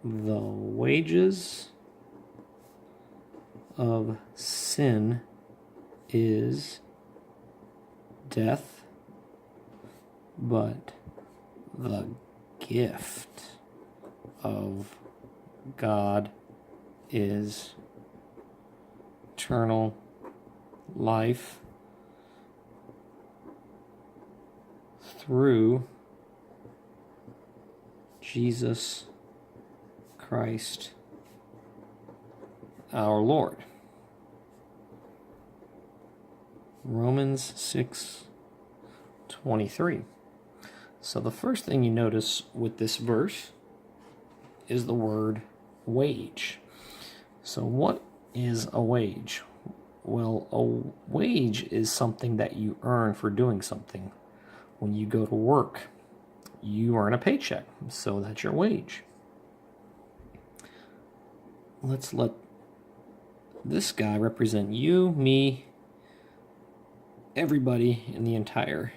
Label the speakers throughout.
Speaker 1: The wages of sin is death, but the gift of God is eternal life through Jesus Christ our Lord. Romans 6:23. So the first thing you notice with this verse is the word wage. So what is a wage? Well, a wage is something that you earn for doing something. When you go to work, you earn a paycheck, so that's your wage. Let's let this guy represent you, me, everybody in the entire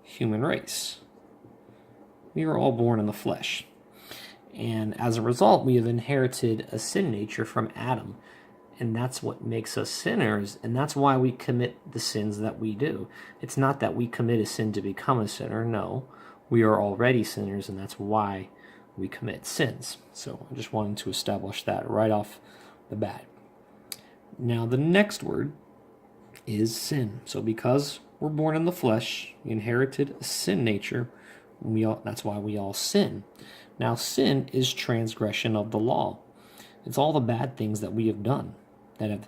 Speaker 1: human race. We are all born in the flesh. And as a result, we have inherited a sin nature from Adam. And that's what makes us sinners. And that's why we commit the sins that we do. It's not that we commit a sin to become a sinner. No, we are already sinners, and that's why we commit sins. So I just wanted to establish that right off the bat. Now, the next word is sin. So because we're born in the flesh, we inherited a sin nature. That's why we all sin. Now, sin is transgression of the law. It's all the bad things that we have done that have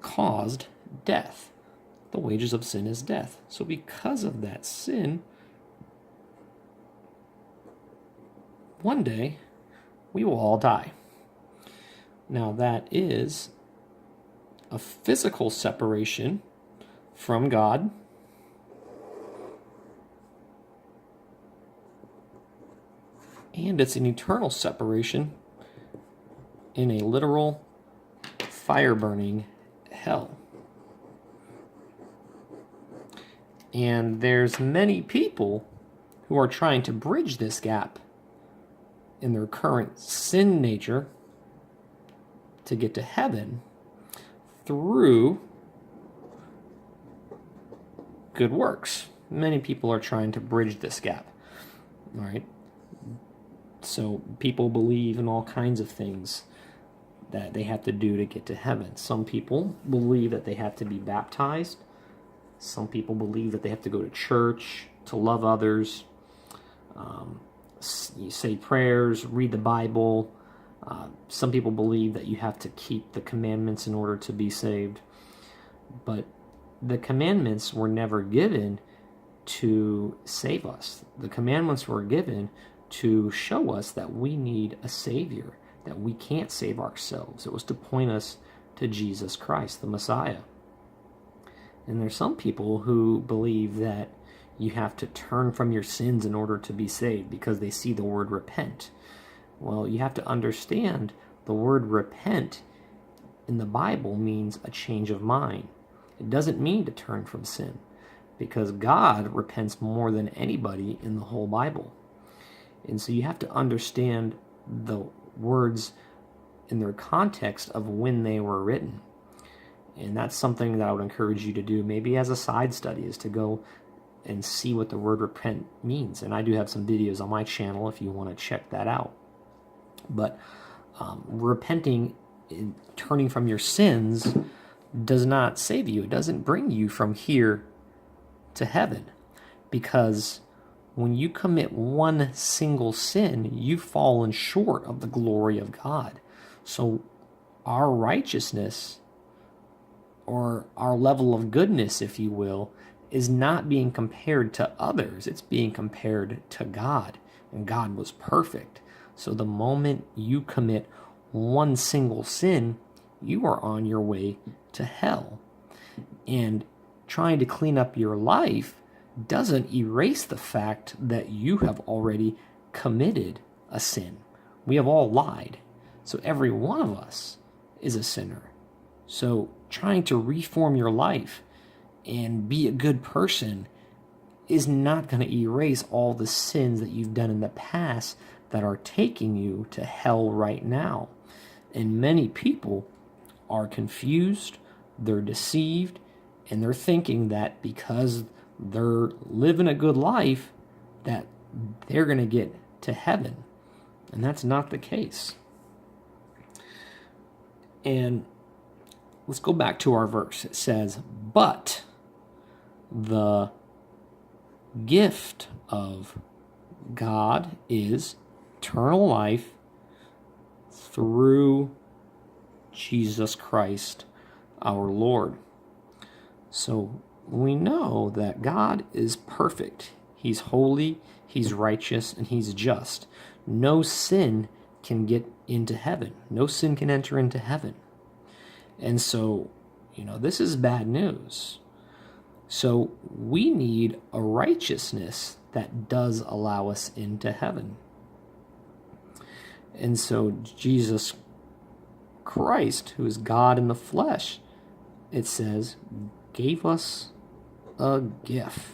Speaker 1: caused death. The wages of sin is death. So because of that sin, one day we will all die. Now, that is a physical separation from God, and it's an eternal separation in a literal fire-burning hell. And there's many people who are trying to bridge this gap in their current sin nature to get to heaven through good works. Many people are trying to bridge this gap. All right. So people believe in all kinds of things that they have to do to get to heaven. Some people believe that they have to be baptized. Some people believe that they have to go to church to love others. You say prayers, read the Bible. Some people believe that you have to keep the commandments in order to be saved. But the commandments were never given to save us. The commandments were given to show us that we need a Savior, that we can't save ourselves. It was to point us to Jesus Christ, the Messiah. And there's some people who believe that you have to turn from your sins in order to be saved because they see the word repent. Well, you have to understand the word repent in the Bible means a change of mind. It doesn't mean to turn from sin, because God repents more than anybody in the whole Bible. And so you have to understand the words in their context of when they were written. And that's something that I would encourage you to do, maybe as a side study, is to go and see what the word repent means. And I do have some videos on my channel if you want to check that out. But repenting, turning from your sins, does not save you. It doesn't bring you from here to heaven. Because when you commit one single sin, you've fallen short of the glory of God. So our righteousness, or our level of goodness, if you will, is not being compared to others. It's being compared to God. And God was perfect. So the moment you commit one single sin, you are on your way to hell. And trying to clean up your life doesn't erase the fact that you have already committed a sin. We have all lied. So every one of us is a sinner. So trying to reform your life and be a good person is not going to erase all the sins that you've done in the past that are taking you to hell right now. And many people are confused, they're deceived, and they're thinking that because they're living a good life, that they're going to get to heaven. And that's not the case. And let's go back to our verse. It says, but the gift of God is eternal life through Jesus Christ our Lord. So we know that God is perfect. He's holy, He's righteous, and He's just. No sin can get into heaven. No sin can enter into heaven. And so, this is bad news. So we need a righteousness that does allow us into heaven. And so Jesus Christ, who is God in the flesh, it says, gave us a gift.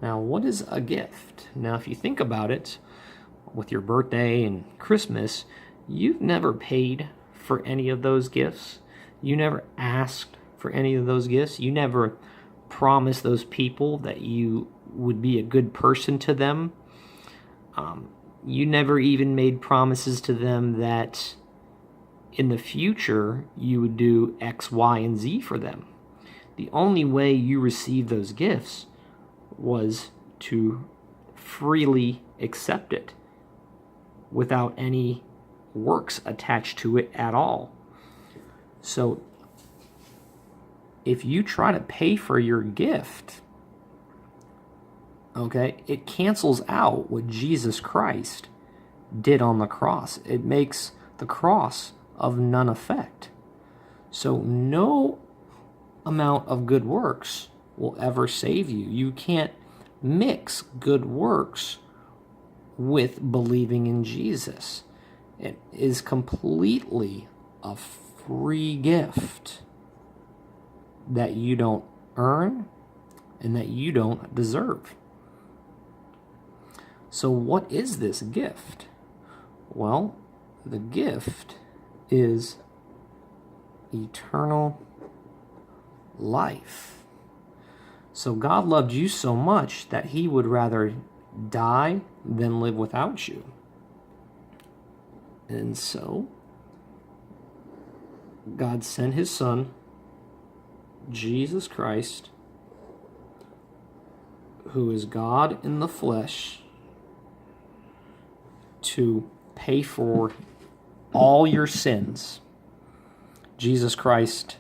Speaker 1: Now, what is a gift? Now, if you think about it, with your birthday and Christmas, you've never paid for any of those gifts. You never asked for any of those gifts. You never promised those people that you would be a good person to them. You never even made promises to them that in the future you would do X, Y, and Z for them. The only way you received those gifts was to freely accept it without any works attached to it at all. So if you try to pay for your gift, okay, it cancels out what Jesus Christ did on the cross. It makes the cross of none effect. So no amount of good works will ever save you. You can't mix good works with believing in Jesus. It is completely a free gift that you don't earn and that you don't deserve. So what is this gift? Well, the gift is eternal life. So God loved you so much that He would rather die than live without you. And so God sent His Son, Jesus Christ, who is God in the flesh, to pay for all your sins. Jesus Christ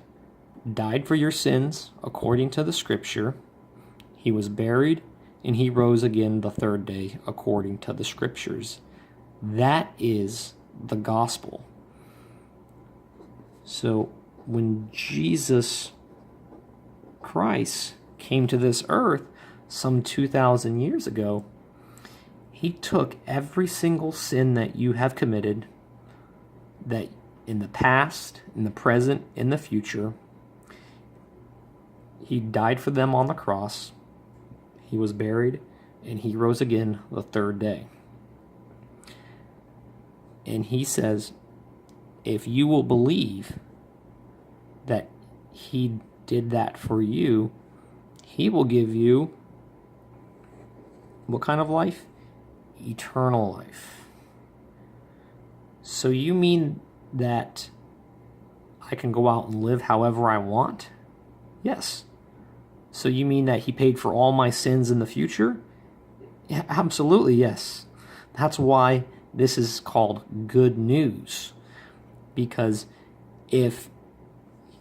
Speaker 1: died for your sins according to the Scripture. He was buried, and He rose again the third day according to the Scriptures. That is the gospel. So when Jesus Christ came to this earth some 2,000 years ago, He took every single sin that you have committed, that in the past, in the present, in the future. He died for them on the cross. He was buried, and He rose again the third day. And He says, if you will believe that He did that for you, He will give you what kind of life? Eternal life. So you mean that I can go out and live however I want? Yes. So you mean that He paid for all my sins in the future? Yeah, absolutely, yes. That's why this is called good news. Because if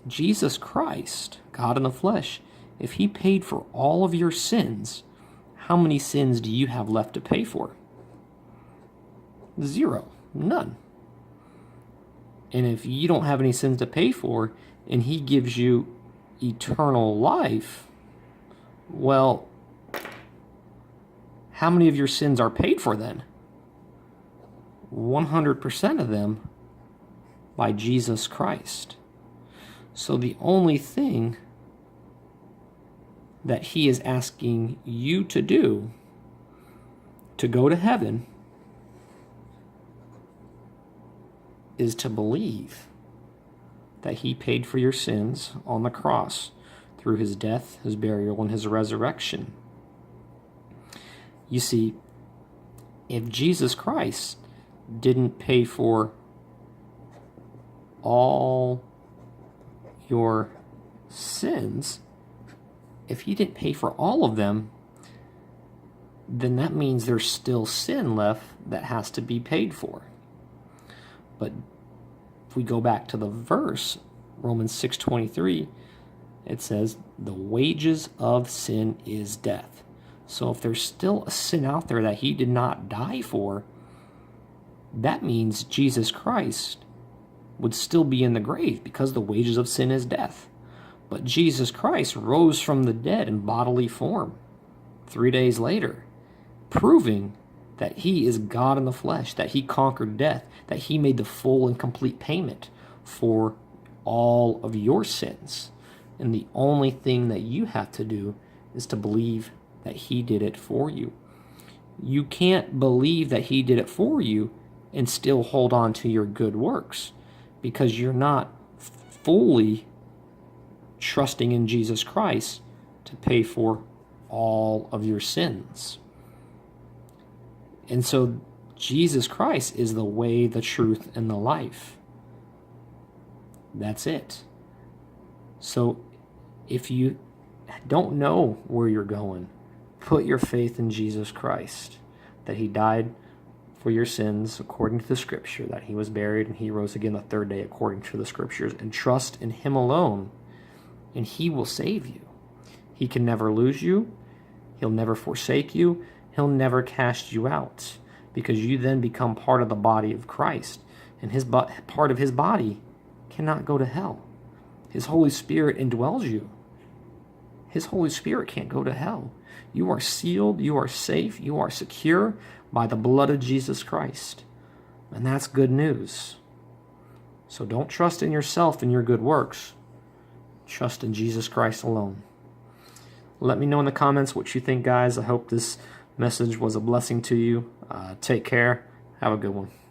Speaker 1: Jesus Christ, God in the flesh, if He paid for all of your sins, how many sins do you have left to pay for? 0. None. And if you don't have any sins to pay for, and He gives you eternal life, well, how many of your sins are paid for then? 100% of them by Jesus Christ. So the only thing that he is asking you to do to go to heaven is to believe that he paid for your sins on the cross through his death, his burial, and his resurrection. You see, if Jesus Christ didn't pay for all your sins, if he didn't pay for all of them, then that means there's still sin left that has to be paid for. But if we go back to the verse, Romans 6:23, it says, the wages of sin is death. So if there's still a sin out there that he did not die for, that means Jesus Christ would still be in the grave, because the wages of sin is death. But Jesus Christ rose from the dead in bodily form 3 days later, proving that he is God in the flesh, that he conquered death, that he made the full and complete payment for all of your sins. And the only thing that you have to do is to believe that he did it for you. You can't believe that he did it for you and still hold on to your good works, because you're not fully trusting in Jesus Christ to pay for all of your sins. And so Jesus Christ is the way, the truth, and the life. That's it. So if you don't know where you're going, put your faith in Jesus Christ, that he died for your sins according to the scripture, that he was buried and he rose again the third day according to the scriptures, and trust in him alone, and he will save you. He can never lose you. He'll never forsake you. He'll never cast you out, because you then become part of the body of Christ, and part of his body cannot go to hell. His Holy Spirit indwells you. His Holy Spirit can't go to hell. You are sealed, you are safe, you are secure by the blood of Jesus Christ. And that's good news. So don't trust in yourself and your good works. Trust in Jesus Christ alone. Let me know in the comments what you think, guys. I hope this message was a blessing to you. Take care. Have a good one.